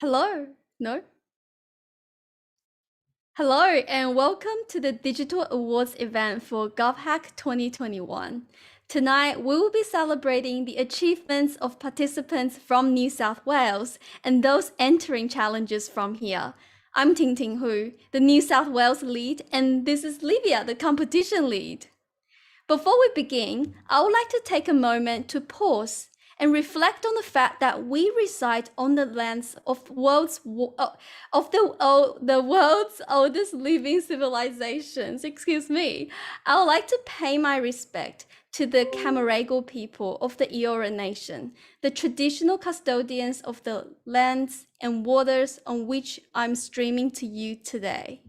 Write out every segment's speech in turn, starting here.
Hello. No? Hello and welcome to the Digital Awards event for GovHack 2021. Tonight, we will be celebrating the achievements of participants from New South Wales and those entering challenges from here. I'm Ting Ting Hu, the New South Wales lead, and this is Livia, the competition lead. Before we begin, I would like to take a moment to pause and reflect on the fact that we reside on the lands of the world's oldest living civilizations. Excuse me. I would like to pay my respect to the Camaragal people of the Eora Nation, the traditional custodians of the lands and waters on which I'm streaming to you today.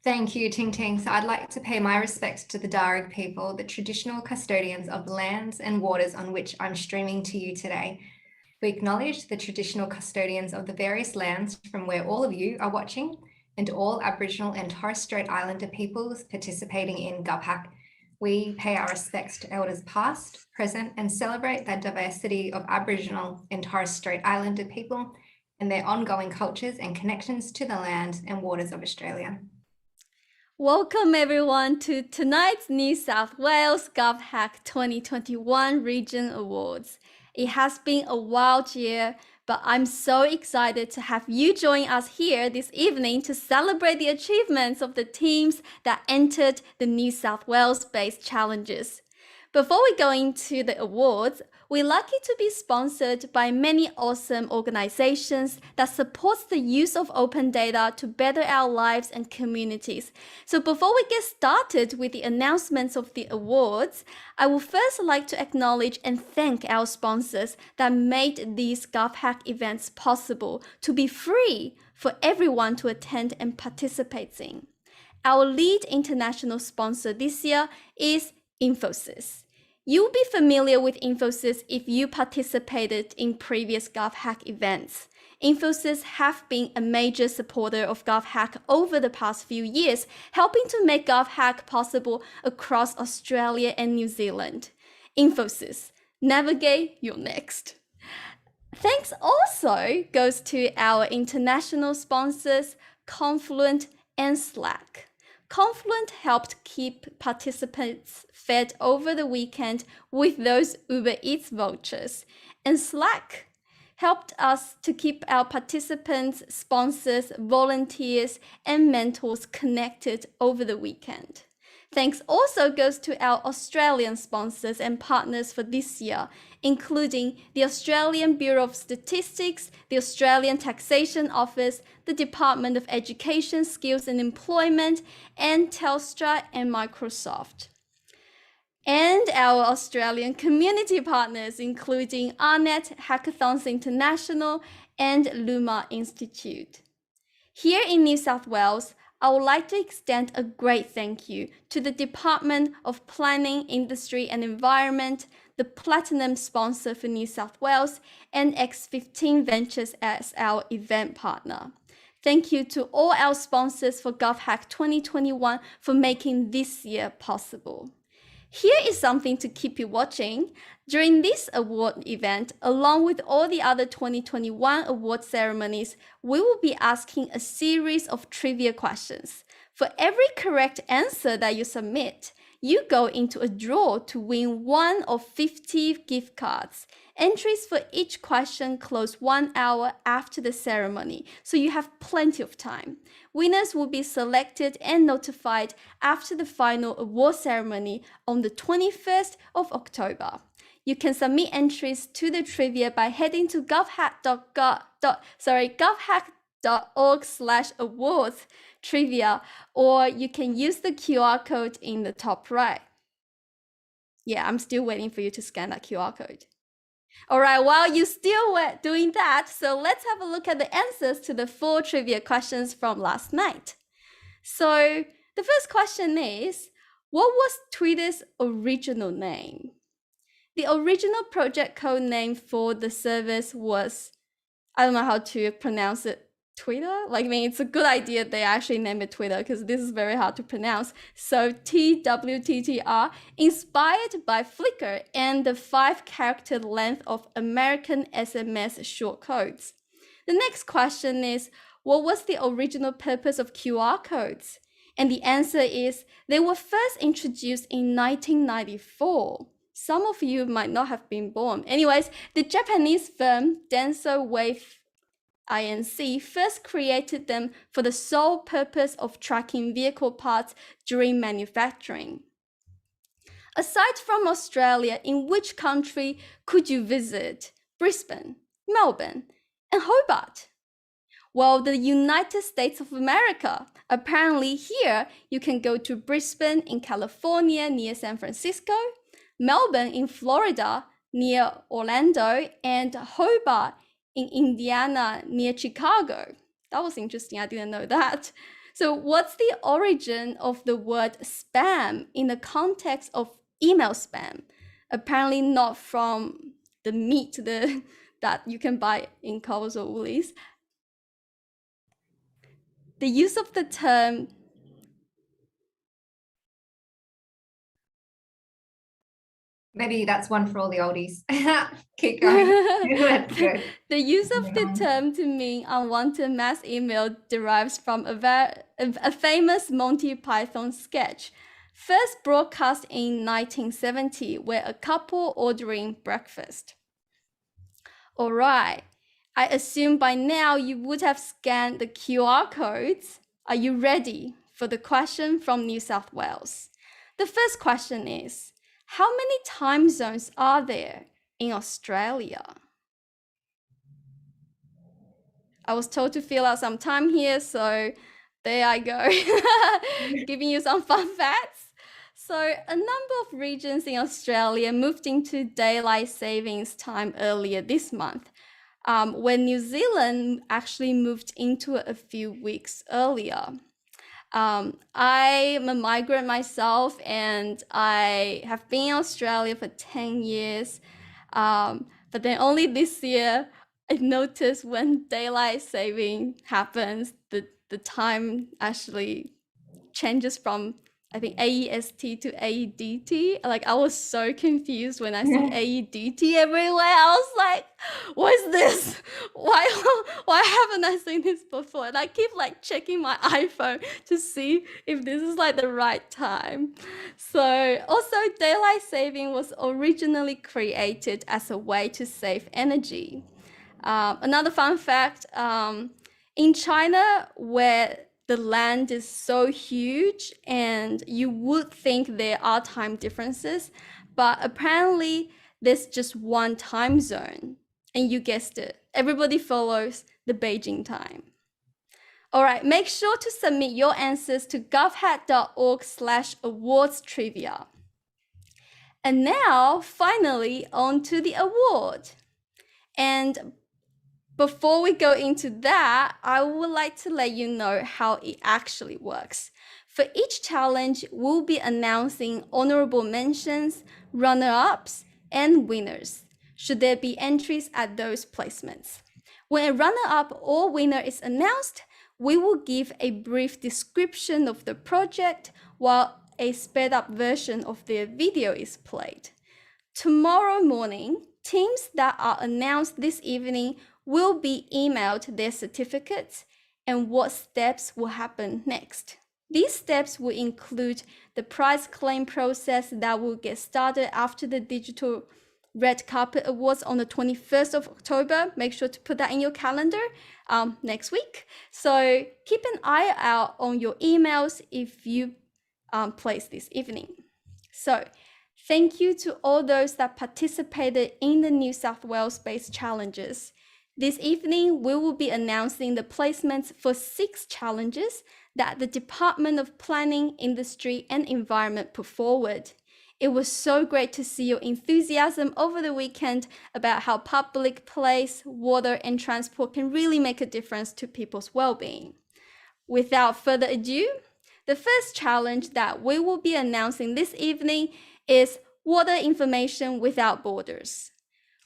Thank you, Ting Ting. So I'd like to pay my respects to the Darug people, the traditional custodians of the lands and waters on which I'm streaming to you today. We acknowledge the traditional custodians of the various lands from where all of you are watching and all Aboriginal and Torres Strait Islander peoples participating in GovHack. We pay our respects to elders past, present, and celebrate the diversity of Aboriginal and Torres Strait Islander people and their ongoing cultures and connections to the land and waters of Australia. Welcome everyone to tonight's New South Wales GovHack 2021 Region Awards. It has been a wild year, but I'm so excited to have you join us here this evening to celebrate the achievements of the teams that entered the New South Wales-based challenges. Before we go into the awards, we're lucky to be sponsored by many awesome organizations that supports the use of open data to better our lives and communities. So before we get started with the announcements of the awards, I would first like to acknowledge and thank our sponsors that made these GovHack events possible to be free for everyone to attend and participate in. Our lead international sponsor this year is Infosys. You'll be familiar with Infosys if you participated in previous GovHack events. Infosys have been a major supporter of GovHack over the past few years, helping to make GovHack possible across Australia and New Zealand. Infosys, navigate your next. Thanks also goes to our international sponsors, Confluent and Slack. Confluent helped keep participants fed over the weekend with those Uber Eats vouchers, and Slack helped us to keep our participants, sponsors, volunteers, and mentors connected over the weekend. Thanks also goes to our Australian sponsors and partners for this year, including the Australian Bureau of Statistics, the Australian Taxation Office, the Department of Education, Skills and Employment, and Telstra and Microsoft. And our Australian community partners, including ARNet, Hackathons International, and Luma Institute. Here in New South Wales, I would like to extend a great thank you to the Department of Planning, Industry and Environment, the Platinum sponsor for New South Wales, and X15 Ventures as our event partner. Thank you to all our sponsors for GovHack 2021 for making this year possible. Here is something to keep you watching. During this award event, along with all the other 2021 award ceremonies, we will be asking a series of trivia questions. For every correct answer that you submit, you go into a draw to win one of 50 gift cards. Entries for each question close 1 hour after the ceremony, so you have plenty of time. Winners will be selected and notified after the final award ceremony on the 21st of October. You can submit entries to the trivia by heading to govhack.org/awards trivia, or you can use the QR code in the top right. Yeah, I'm still waiting for you to scan that QR code. All right, while you still were doing that, so let's have a look at the answers to the 4 trivia questions from last night. So the first question is, what was Twitter's original name? The original project code name for the service was, I don't know how to pronounce it, Twitter? Like, I mean, it's a good idea they actually named it Twitter because this is very hard to pronounce. So TWTTR, inspired by Flickr and the 5-character length of American SMS shortcodes. The next question is, what was the original purpose of QR codes? And the answer is, they were first introduced in 1994. Some of you might not have been born. Anyways, the Japanese firm Denso Wave Inc. first created them for the sole purpose of tracking vehicle parts during manufacturing. Aside from Australia, in which country could you visit? Brisbane, Melbourne, and Hobart? Well, the United States of America. Apparently here, you can go to Brisbane in California near San Francisco, Melbourne in Florida near Orlando, and Hobart in Indiana near Chicago. That was interesting, I didn't know that. So what's the origin of the word spam in the context of email spam? Apparently not from the meat that you can buy in Coles or Woolies. The use of the term Maybe that's one for all the oldies. Keep going. That's good. The use of the term to mean unwanted mass email derives from a famous Monty Python sketch, first broadcast in 1970, where a couple ordering breakfast. All right, I assume by now you would have scanned the QR codes. Are you ready for the question from New South Wales? The first question is, How many time zones are there in Australia? I was told to fill out some time here, so there I go, giving you some fun facts. So a number of regions in Australia moved into daylight savings time earlier this month, when New Zealand actually moved into it a few weeks earlier. I'm a migrant myself, and I have been in Australia for 10 years. But then only this year, I noticed when daylight saving happens, the time actually changes from, I think, AEST to AEDT. Like, I was so confused when I see AEDT everywhere. I was like, what is this? Why haven't I seen this before? And I keep like checking my iPhone to see if this is like the right time. So also, daylight saving was originally created as a way to save energy. Another fun fact, in China, where the land is so huge and you would think there are time differences, but apparently there's just one time zone. And you guessed it, everybody follows the Beijing time. All right, make sure to submit your answers to govhack.org/awards trivia. And now, finally, on to the award. And before we go into that, I would like to let you know how it actually works. For each challenge, we'll be announcing honorable mentions, runner-ups, and winners, should there be entries at those placements. When a runner-up or winner is announced, we will give a brief description of the project while a sped-up version of their video is played. Tomorrow morning, teams that are announced this evening will be emailed their certificates and what steps will happen next. These steps will include the prize claim process that will get started after the Digital Red Carpet Awards on the 21st of October. Make sure to put that in your calendar next week. So keep an eye out on your emails if you place this evening. So thank you to all those that participated in the New South Wales-based challenges. This evening, we will be announcing the placements for 6 challenges that the Department of Planning, Industry and Environment put forward. It was so great to see your enthusiasm over the weekend about how public place, water and transport can really make a difference to people's well-being. Without further ado, the first challenge that we will be announcing this evening is Water Information Without Borders.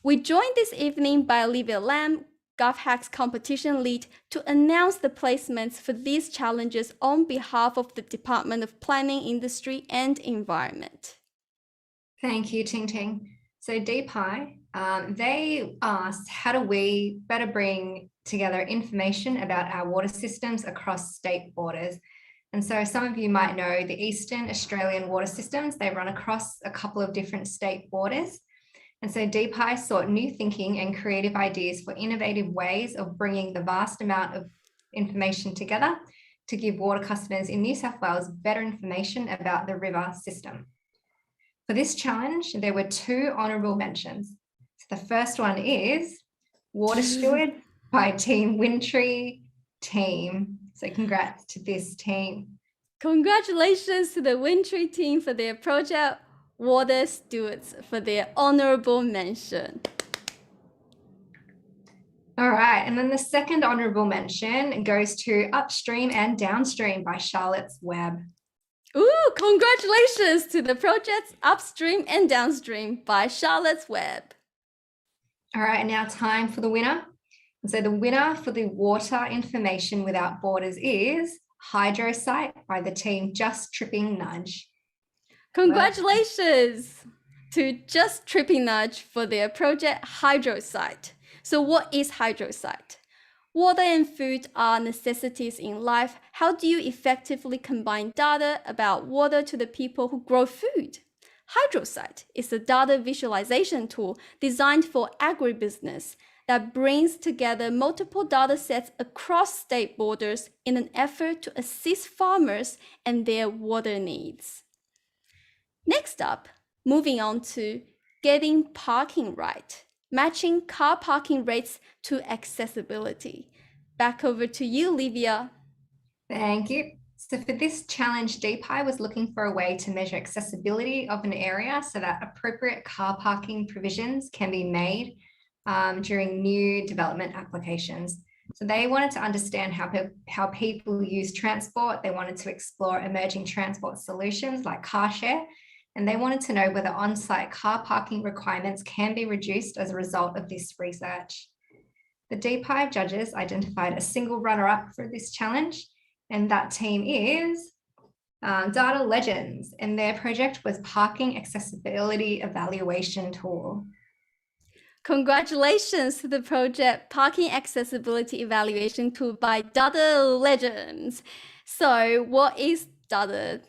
We joined this evening by Olivia Lam, GovHack's competition lead, to announce the placements for these challenges on behalf of the Department of Planning, Industry and Environment. Thank you, Ting Ting. So DPI, they asked, how do we better bring together information about our water systems across state borders? And so some of you might know the Eastern Australian water systems, they run across a couple of different state borders. And so DPI sought new thinking and creative ideas for innovative ways of bringing the vast amount of information together to give water customers in New South Wales better information about the river system. For this challenge, there were 2 honourable mentions. So the first one is Water Steward by Team Wintry team. So congrats to this team. Congratulations to the Wintry team for their project, Water Stewards for their honourable mention. All right, and then the second honourable mention goes to Upstream and Downstream by Charlotte's Web. Ooh, congratulations to the projects Upstream and Downstream by Charlotte's Web. All right, now time for the winner. And so the winner for the Water Information Without Borders is Hydrosite by the team Just Tripping Nudge. Congratulations to Just Tripping Nudge for their project Hydrosite. So what is Hydrosite? Water and food are necessities in life. How do you effectively combine data about water to the people who grow food? Hydrosite is a data visualization tool designed for agribusiness that brings together multiple data sets across state borders in an effort to assist farmers and their water needs. Next up, Moving on to getting parking right, matching car parking rates to accessibility. Back over to you, Livia. Thank you. So for this challenge, DPI was looking for a way to measure accessibility of an area so that appropriate car parking provisions can be made during new development applications. So they wanted to understand how people use transport. They wanted to explore emerging transport solutions like car share, and they wanted to know whether on-site car parking requirements can be reduced as a result of this research. The DPI judges identified a single runner-up for this challenge, and that team is Data Legends, and their project was Parking Accessibility Evaluation Tool. Congratulations to the project Parking Accessibility Evaluation Tool by Data Legends. So what is Data?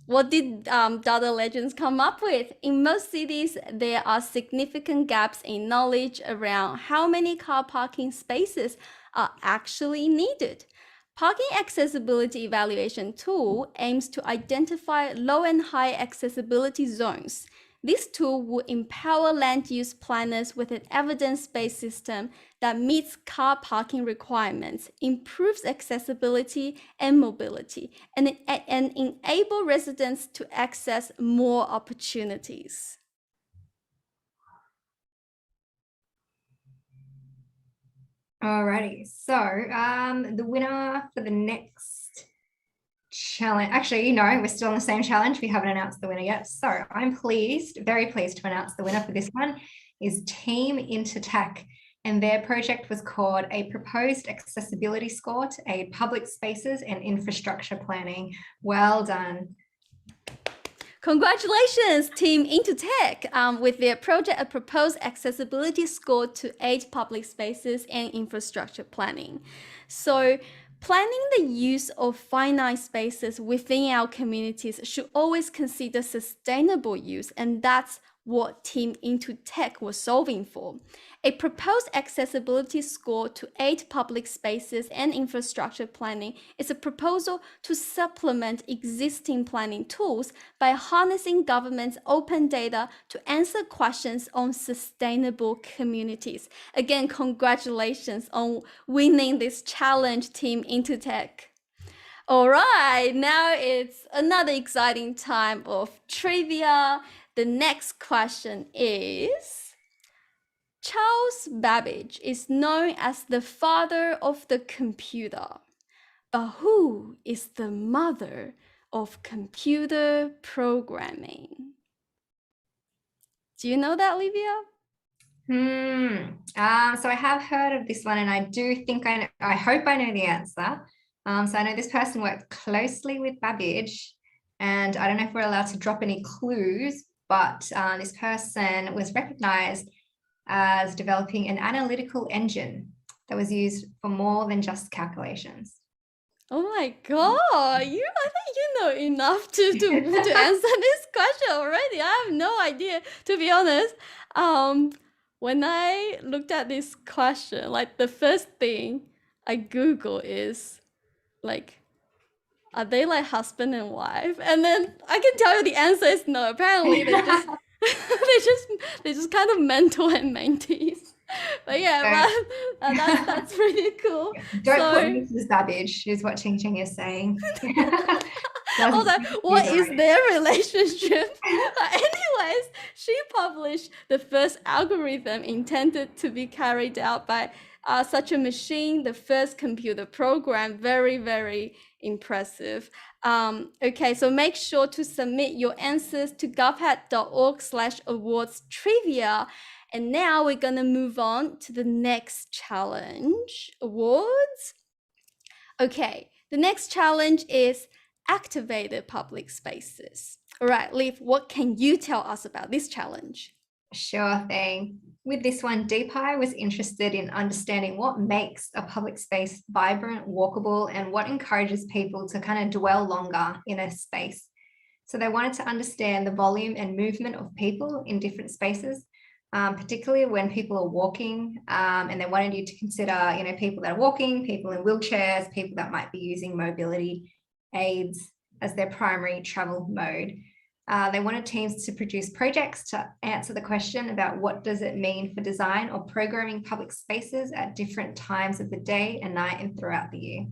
What did Data Legends come up with? In most cities, there are significant gaps in knowledge around how many car parking spaces are actually needed. Parking Accessibility Evaluation Tool aims to identify low and high accessibility zones. This tool will empower land use planners with an evidence-based system that meets car parking requirements, improves accessibility and mobility, and enable residents to access more opportunities. Alrighty, so the winner for the next challenge, actually, no, we're still on the same challenge. We haven't announced the winner yet. So I'm very pleased to announce the winner for this one is Team Intertech, and their project was called A Proposed Accessibility Score to Aid Public Spaces and Infrastructure Planning. Well done. Congratulations, Team Intertech, with their project A Proposed Accessibility Score to Aid Public Spaces and Infrastructure Planning. So planning the use of finite spaces within our communities should always consider sustainable use, and that's what Team Intertech was solving for. A proposed accessibility score to aid public spaces and infrastructure planning is a proposal to supplement existing planning tools by harnessing government's open data to answer questions on sustainable communities. Again, congratulations on winning this challenge, Team Intertech. All right, now it's another exciting time of trivia. The next question is, Charles Babbage is known as the father of the computer, but who is the mother of computer programming? Do you know that, Livia? So I have heard of this one, and I do think I hope I know the answer. So I know this person worked closely with Babbage, and I don't know if we're allowed to drop any clues, but this person was recognized as developing an analytical engine that was used for more than just calculations. Oh my god, I think you know enough to answer this question already. I have no idea, to be honest. When I looked at this question, like the first thing I Google is like, are they like husband and wife? And then I can tell you the answer is no. Apparently they just they just kind of mentor and mentees. But yeah, that's pretty cool. Don't put Mrs. Babbage, who's what Ching Ching is saying. What is their relationship? Anyways, she published the first algorithm intended to be carried out by such a machine, the first computer program. Very, very impressive. Okay, so make sure to submit your answers to govhack.org/awards trivia. And now we're gonna move on to the next challenge, awards. Okay, the next challenge is activated public spaces. All right, Liv, what can you tell us about this challenge? Sure thing. With this one, DPI was interested in understanding what makes a public space vibrant, walkable, and what encourages people to kind of dwell longer in a space. So they wanted to understand the volume and movement of people in different spaces, particularly when people are walking, and they wanted you to consider, people that are walking, people in wheelchairs, people that might be using mobility aids as their primary travel mode. They wanted teams to produce projects to answer the question about what does it mean for design or programming public spaces at different times of the day and night and throughout the year.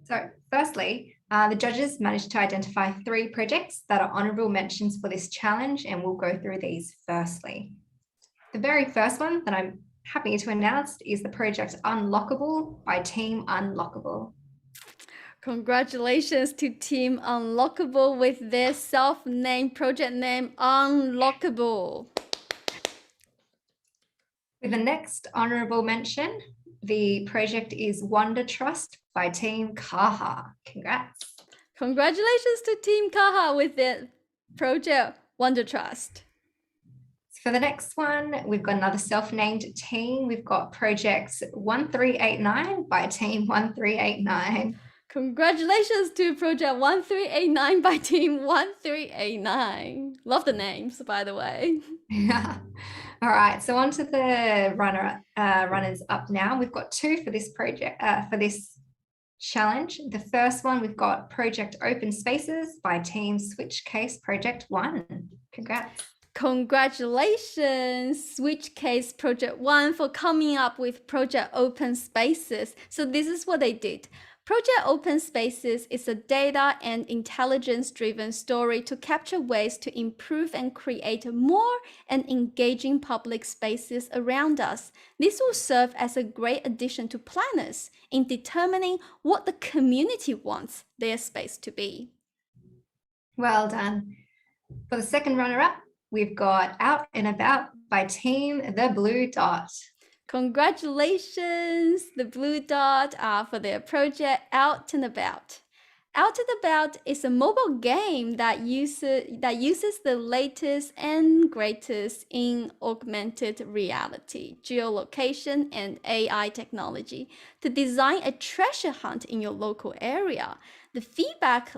So firstly, the judges managed to identify 3 projects that are honourable mentions for this challenge, and we'll go through these firstly. The very first one that I'm happy to announce is the project Unlockable by Team Unlockable. Congratulations to Team Unlockable with their self-named project name, Unlockable. With the next honourable mention, the project is Wonder Trust by Team Kaha. Congrats. Congratulations to Team Kaha with their project, Wonder Trust. For the next one, we've got another self-named team. We've got project 1389 by Team 1389. Congratulations to Project 1389 by Team 1389. Love the names, by the way. Yeah. All right, so on to the runners up now. We've got 2 for this project, for this challenge. The first one, we've got Project Open Spaces by Team Switch Case Project 1. Congrats. Congratulations, Switch Case Project 1 for coming up with Project Open Spaces. So this is what they did. Project Open Spaces is a data and intelligence-driven story to capture ways to improve and create more and engaging public spaces around us. This will serve as a great addition to planners in determining what the community wants their space to be. Well done. For the second runner-up, we've got Out and About by Team The Blue Dot. Congratulations, the Blue Dot, for their project Out and About. Out and About is a mobile game that uses the latest and greatest in augmented reality, geolocation, and AI technology to design a treasure hunt in your local area. The feedback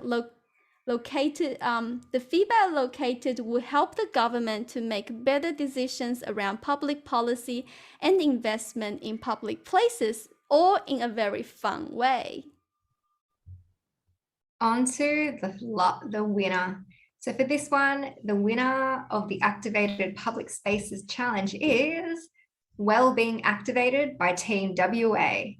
located will help the government to make better decisions around public policy and investment in public places, all in a very fun way. On to the winner. So for this one, the winner of the Activated Public Spaces Challenge is Wellbeing Activated by Team WA.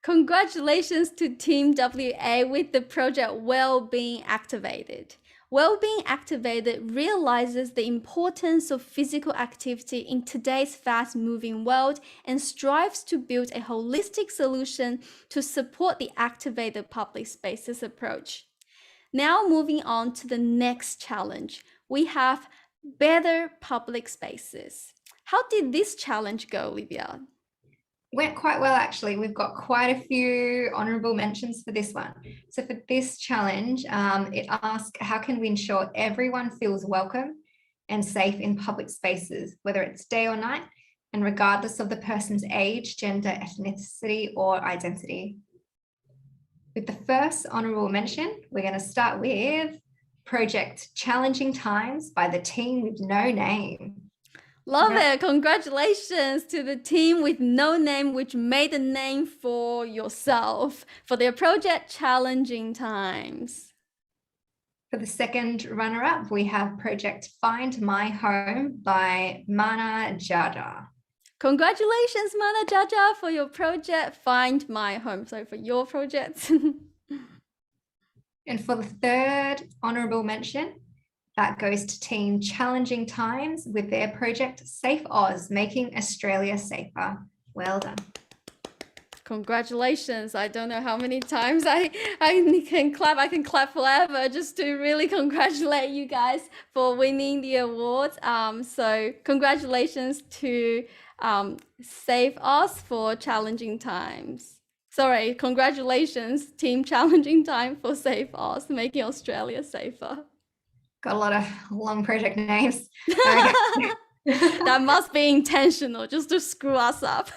Congratulations to Team WA with the project Wellbeing Activated. Wellbeing Activated realizes the importance of physical activity in today's fast-moving world and strives to build a holistic solution to support the activated public spaces approach. Now moving on to the next challenge, we have better public spaces. How did this challenge go, Olivia? Went quite well, actually. We've got quite a few honourable mentions for this one. So for this challenge, it asks, how can we ensure everyone feels welcome and safe in public spaces, whether it's day or night, and regardless of the person's age, gender, ethnicity, or identity? With the first honourable mention, we're going to start with Project Challenging Times by the team with no name. Love it. Congratulations to the team with no name, which made a name for yourself for their project Challenging Times. For the second runner-up, we have Project Find My Home by Mana Jaja. Congratulations, Mana Jaja, for your project Find My Home. So for your project. And for the third honourable mention, that goes to Team Challenging Times with their project Safe Oz, Making Australia Safer. Well done. Congratulations. I don't know how many times I can clap. I can clap forever just to really congratulate you guys for winning the awards. So congratulations to Save Us for Challenging Times. Sorry, congratulations, Team Challenging Time for Save Us, Making Australia Safer. Got a lot of long project names. That must be intentional, just to screw us up.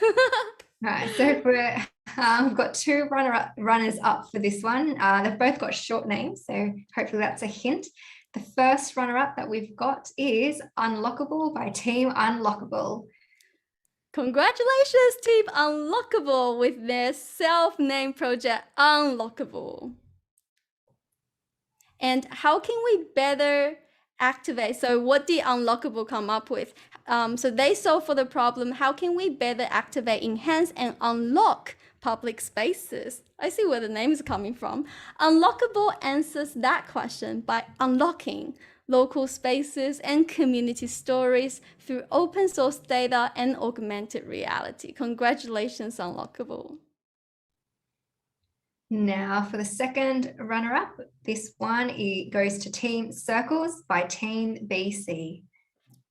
Right, so we've got 2 runners up for this one. They've both got short names, so hopefully that's a hint. The first runner-up that we've got is Unlockable by Team Unlockable. Congratulations, Team Unlockable, with their self-named project Unlockable. And how can we better activate? So what did Unlockable come up with? So they solve for the problem, how can we better activate, enhance, and unlock public spaces? I see where the name is coming from. Unlockable answers that question by unlocking local spaces and community stories through open source data and augmented reality. Congratulations, Unlockable. Now for the second runner-up, this one it goes to Team Circles by Team BC.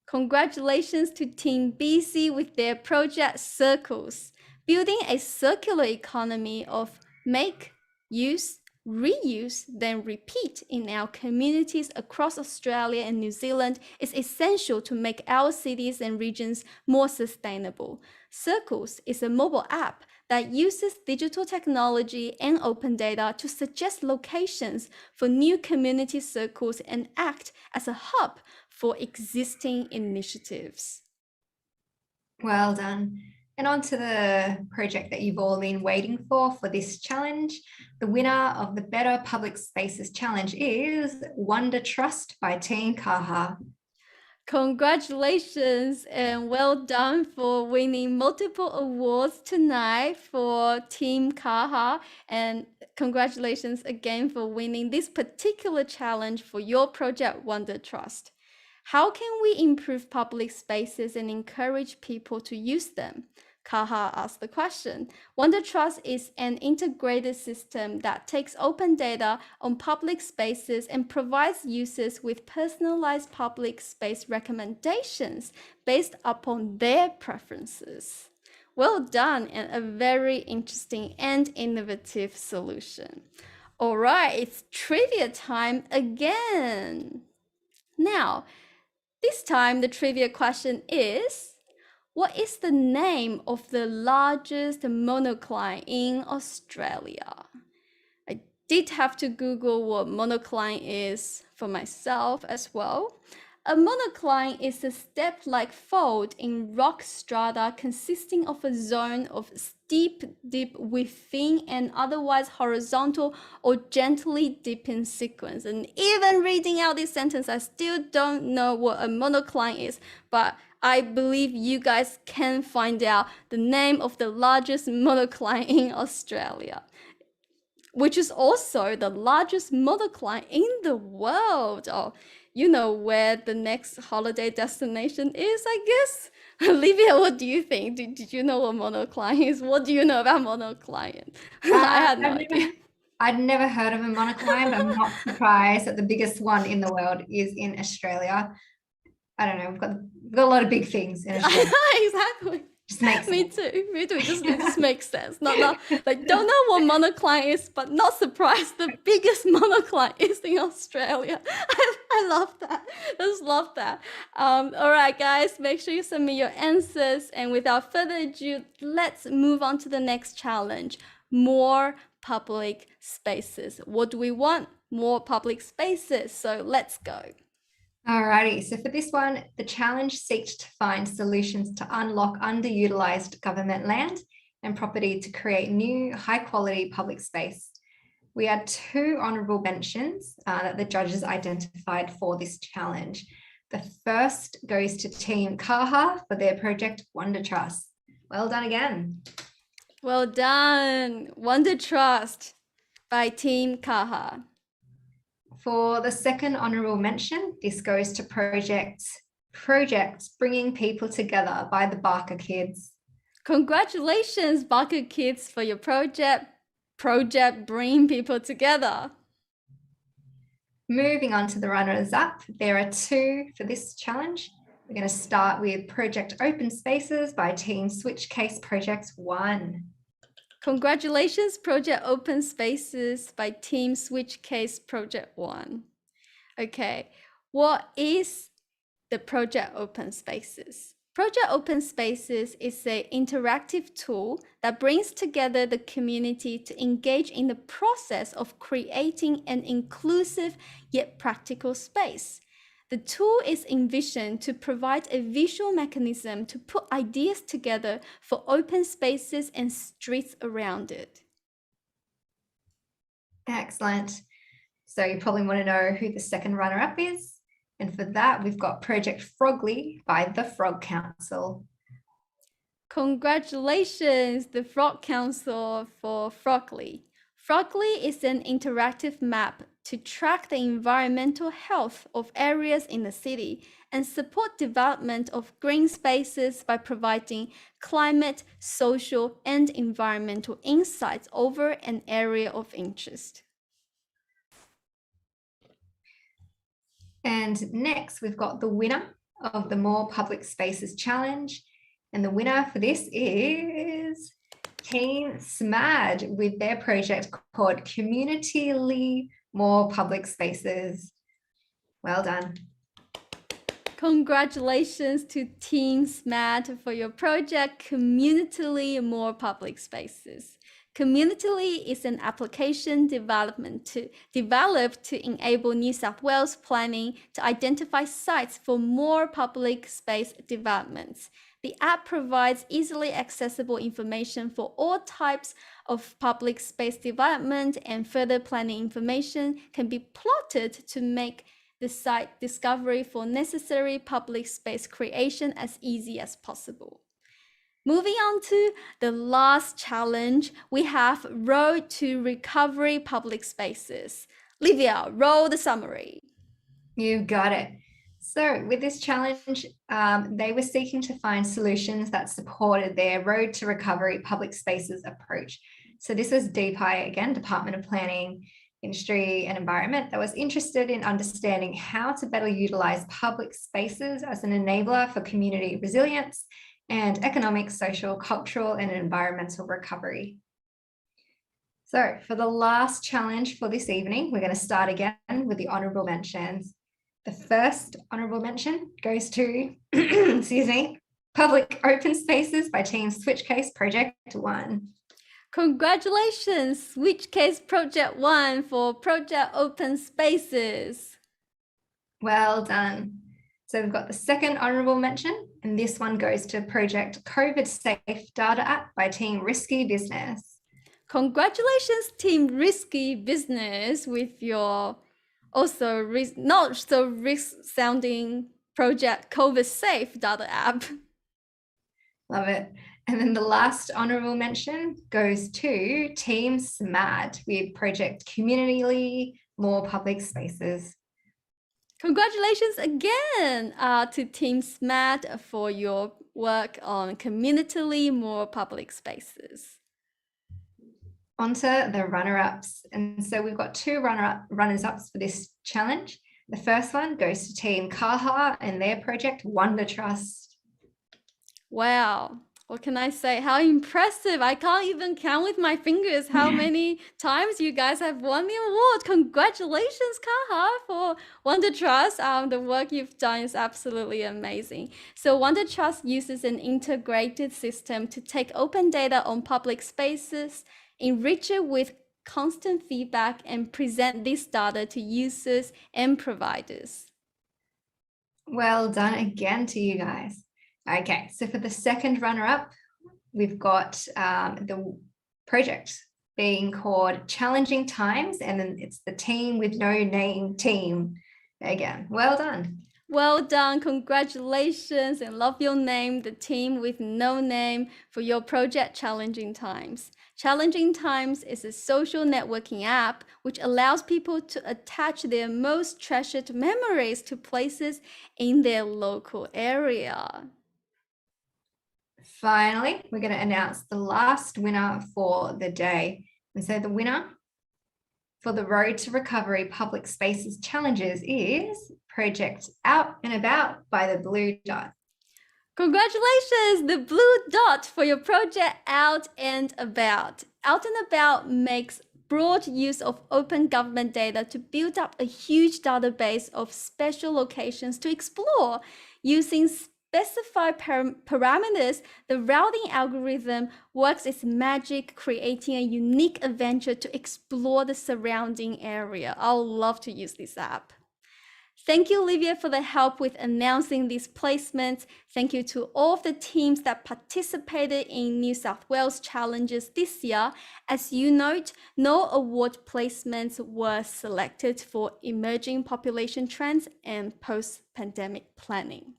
Congratulations to Team BC with their project Circles, building a circular economy of make, use, reuse, then repeat in our communities across Australia and New Zealand is essential to make our cities and regions more sustainable. Circles is a mobile app that uses digital technology and open data to suggest locations for new community circles and act as a hub for existing initiatives. Well done. And on to the project that you've all been waiting for this challenge. The winner of the Better Public Spaces Challenge is Wonder Trust by Team Kaha. Congratulations and well done for winning multiple awards tonight for Team Kaha, and congratulations again for winning this particular challenge for your project Wonder Trust. How can we improve public spaces and encourage people to use them? Kaha asked the question. Wonder Trust is an integrated system that takes open data on public spaces and provides users with personalized public space recommendations based upon their preferences. Well done, and a very interesting and innovative solution. All right, it's trivia time again. Now, this time the trivia question is, what is the name of the largest monocline in Australia? I did have to Google what monocline is for myself as well. A monocline is a step-like fold in rock strata consisting of a zone of steep dip within an otherwise horizontal or gently dipping sequence. And even reading out this sentence, I still don't know what a monocline is, but I believe you guys can find out the name of the largest monocline in Australia, which is also the largest monocline in the world. Oh, you know where the next holiday destination is, I guess? Olivia, what do you think? Did you know what monocline is? What do you know about monocline? I had no idea. I'd never heard of a monocline, but I'm not surprised that the biggest one in the world is in Australia. I don't know, we've got a lot of big things in Australia. Exactly. Just makes Me too. It just makes sense. Not like don't know what monocline is, but not surprised the biggest monocline is in Australia. I love that. I just love that. All right, guys, make sure you send me your answers. And without further ado, let's move on to the next challenge. More public spaces. What do we want? More public spaces. So let's go. Alrighty, so for this one, the challenge seeks to find solutions to unlock underutilized government land and property to create new high-quality public space. We had 2 honourable mentions that the judges identified for this challenge. The first goes to Team Kaha for their project Wonder Trust. Well done again. Well done. Wonder Trust by Team Kaha. For the second honourable mention, this goes to projects Bringing People Together by the Barker Kids. Congratulations, Barker Kids, for your project Bringing People Together. Moving on to the runners-up, there are 2 for this challenge. We're going to start with Project Open Spaces by Team Switchcase Project 1. Congratulations, Project Open Spaces by Team Switchcase Project 1. Okay, what is the Project Open Spaces? Project Open Spaces is an interactive tool that brings together the community to engage in the process of creating an inclusive yet practical space. The tool is envisioned to provide a visual mechanism to put ideas together for open spaces and streets around it. Excellent. So you probably want to know who the second runner-up is. And for that, we've got Project Frogly by the Frog Council. Congratulations, the Frog Council, for Frogly. Frogly is an interactive map to track the environmental health of areas in the city and support development of green spaces by providing climate, social, and environmental insights over an area of interest. And next, we've got the winner of the More Public Spaces Challenge. And the winner for this is Team SMAD with their project called Community More Public Spaces. Well done. Congratulations to Team SMAD for your project, Community More Public Spaces. Community is an application developed to enable New South Wales planning to identify sites for more public space developments. The app provides easily accessible information for all types of public space development, and further planning information can be plotted to make the site discovery for necessary public space creation as easy as possible. Moving on to the last challenge, we have Road to Recovery Public Spaces. Livia, roll the summary. You got it. So with this challenge, they were seeking to find solutions that supported their Road to Recovery Public Spaces approach. So this was DPI, again, Department of Planning, Industry and Environment, that was interested in understanding how to better utilize public spaces as an enabler for community resilience and economic, social, cultural, and environmental recovery. So for the last challenge for this evening, we're going to start again with the honourable mentions. The first honourable mention goes to, excuse me, Public Open Spaces by Team Switchcase Project 1. Congratulations, Switchcase Project 1 for Project Open Spaces. Well done. So we've got the second honourable mention, and this one goes to Project COVID Safe Data App by Team Risky Business. Congratulations, Team Risky Business, with your also not so risk sounding project COVID Safe Data App. Love it. And then the last honourable mention goes to Team SMAD with Project Community More Public Spaces. Congratulations again to Team SMAD for your work on Community More Public Spaces. Onto the runner-ups. And so we've got two runners-ups for this challenge. The first one goes to Team Kaha and their project Wonder Trust. Wow. What can I say? How impressive. I can't even count with my fingers how many times you guys have won the award. Congratulations, Kaha, for Wonder Trust. The work you've done is absolutely amazing. So Wonder Trust uses an integrated system to take open data on public spaces, enrich it with constant feedback, and present this data to users and providers. Well done again to you guys. Okay, so for the second runner-up, we've got the project being called Challenging Times, and then it's the Team with No Name team. Again, well done. Well done, congratulations, and love your name, the Team with No Name, for your project Challenging Times. Challenging Times is a social networking app which allows people to attach their most treasured memories to places in their local area. Finally, we're going to announce the last winner for the day. And so the winner for the Road to Recovery Public Spaces Challenges is Project Out and About by the Blue Dot. Congratulations, the Blue Dot, for your project Out and About. Out and About makes broad use of open government data to build up a huge database of special locations to explore. Using specified parameters, the routing algorithm works its magic, creating a unique adventure to explore the surrounding area. I would love to use this app. Thank you, Olivia, for the help with announcing these placements. Thank you to all of the teams that participated in New South Wales challenges this year. As you note, no award placements were selected for emerging population trends and post-pandemic planning.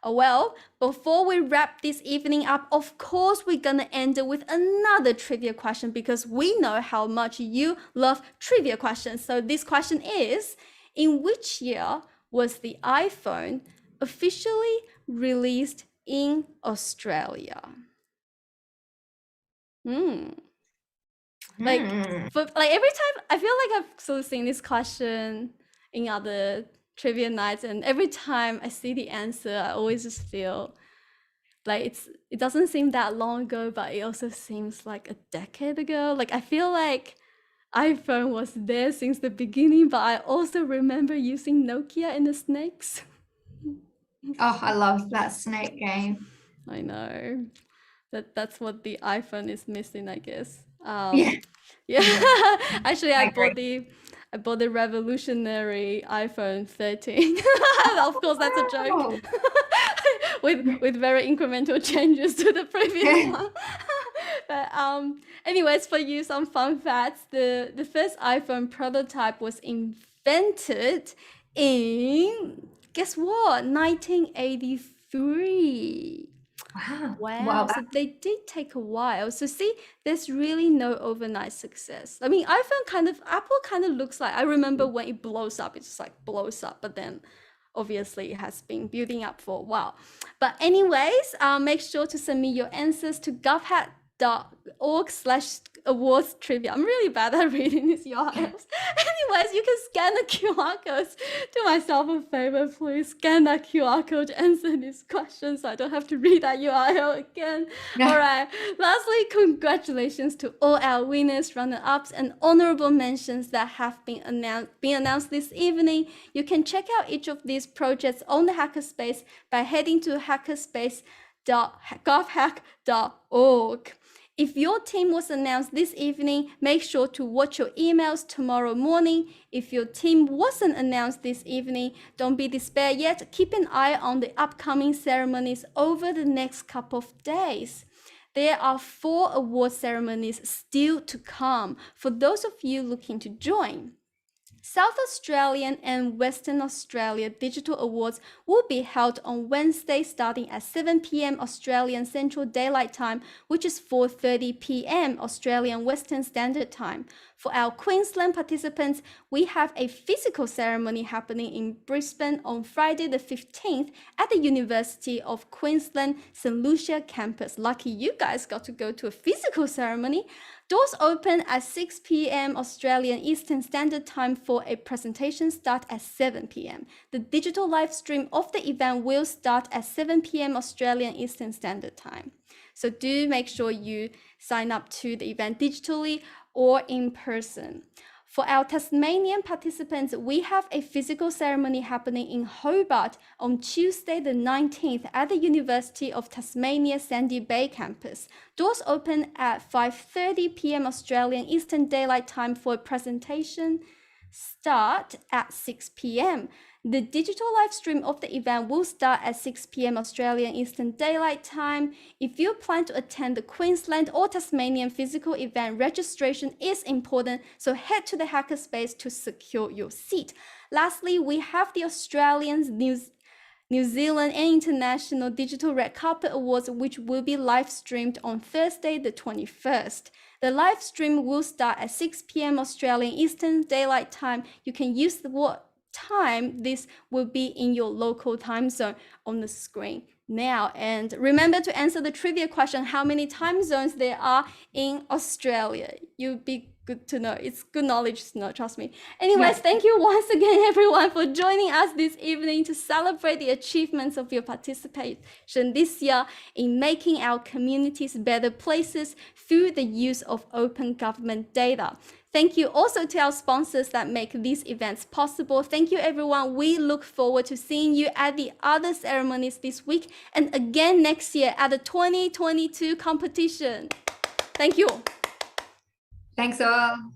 Well, before we wrap this evening up, of course, we're gonna end it with another trivia question because we know how much you love trivia questions. So this question is, in which year was the iPhone officially released in Australia? Like every time I feel like I've sort of seen this question in other trivia nights, and every time I see the answer, I always just feel like it doesn't seem that long ago, but it also seems like a decade ago. Like I feel like iPhone was there since the beginning, but I also remember using Nokia in the snakes. Oh, I love that snake game. I know. That's what the iPhone is missing, I guess. Yeah. Yeah. Actually, I I bought the revolutionary iPhone 13. Of course, that's a Wow. joke. with very incremental changes to the previous one. But anyways, for you, some fun facts. The first iPhone prototype was invented in, guess what? 1983. Wow. Wow, so they did take a while. So see, there's really no overnight success. I mean, Apple kind of looks like, I remember when it blows up, it just like blows up, but then obviously it has been building up for a while. But anyways, make sure to send me your answers to govhack.org/awards trivia. I'm really bad at reading these URLs. Anyways, you can scan the QR codes. Do myself a favor, please scan that QR code to answer these questions so I don't have to read that URL again. All right. Lastly, congratulations to all our winners, runner-ups, and honorable mentions that have been announced this evening. You can check out each of these projects on the Hackerspace by heading to hackerspace.govhack.org. If your team was announced this evening, make sure to watch your emails tomorrow morning. If your team wasn't announced this evening, don't be despair yet. Keep an eye on the upcoming ceremonies over the next couple of days. There are 4 award ceremonies still to come for those of you looking to join. South Australian and Western Australia Digital Awards will be held on Wednesday starting at 7 p.m. Australian Central Daylight Time, which is 4:30 p.m. Australian Western Standard Time. For our Queensland participants, we have a physical ceremony happening in Brisbane on Friday the 15th at the University of Queensland St. Lucia campus. Lucky you guys got to go to a physical ceremony. Doors open at 6 p.m. Australian Eastern Standard Time for a presentation start at 7 p.m. The digital live stream of the event will start at 7 p.m. Australian Eastern Standard Time. So do make sure you sign up to the event digitally or in person. For our Tasmanian participants, we have a physical ceremony happening in Hobart on Tuesday the 19th at the University of Tasmania Sandy Bay campus. Doors open at 5:30 p.m. Australian Eastern Daylight Time for a presentation start at 6 p.m. The digital live stream of the event will start at 6 p.m. Australian Eastern Daylight Time. If you plan to attend the Queensland or Tasmanian physical event, registration is important, so head to the Hackerspace to secure your seat. Lastly, we have the Australians, New Zealand and International Digital Red Carpet Awards, which will be live streamed on Thursday the 21st. The live stream will start at 6 p.m. Australian Eastern Daylight Time. You can use the what time this will be in your local time zone on the screen now. And remember to answer the trivia question, how many time zones there are in Australia. You'd be good to know. It's good knowledge to know, trust me. Anyways, Thank you once again, everyone, for joining us this evening to celebrate the achievements of your participation this year in making our communities better places through the use of open government data. Thank you also to our sponsors that make these events possible. Thank you, everyone. We look forward to seeing you at the other ceremonies this week and again next year at the 2022 competition. Thank you. Thanks all.